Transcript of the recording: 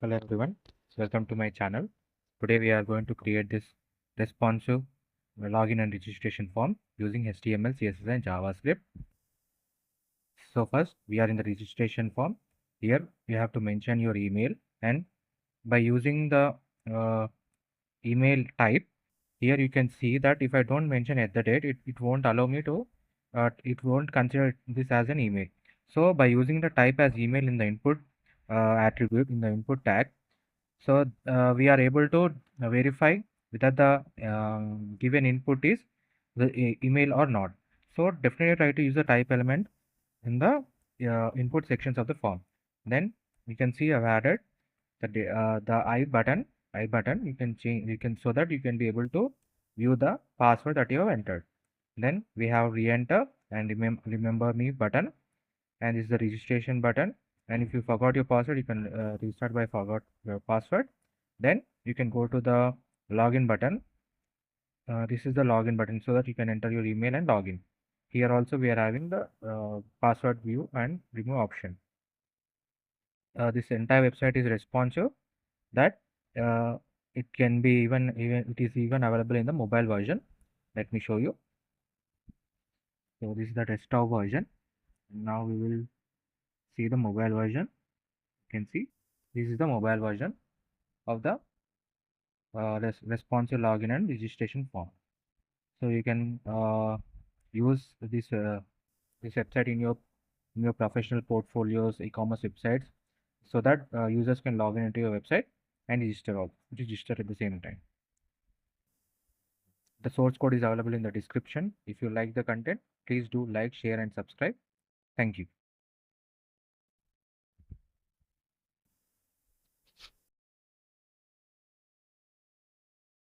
Hello everyone, welcome to my channel. Today we are going to create this responsive login and registration form using HTML, CSS and JavaScript. So first we are in the registration form. Here you have to mention your email, and by using the email type, here you can see that if I don't mention at the date, it won't allow me to, it won't consider this as an email. So by using the type as email in the input attribute in the input tag, so we are able to verify whether the given input is the email or not. So definitely try to use the type element in the input sections of the form. Then you can see I've added the I button. You can change, you can, so that you can be able to view the password that you have entered. Then we have re-enter and remember me button, and this is the registration button. And if you forgot your password, you can restart by forgot your password. Then you can go to the login button. This is the login button, so that you can enter your email and login. Here also we are having the password view and remove option. This entire website is responsive, that it can be even it is even available in the mobile version. Let me show you. So this is the desktop version. Now we will see the mobile version. You can see this is the mobile version of the responsive login and registration form. So you can use this website in your professional portfolios, e-commerce websites, so that users can log in into your website and register at the same time. The source code is available in the description. If you like the content, please do like, share and subscribe. Thank you.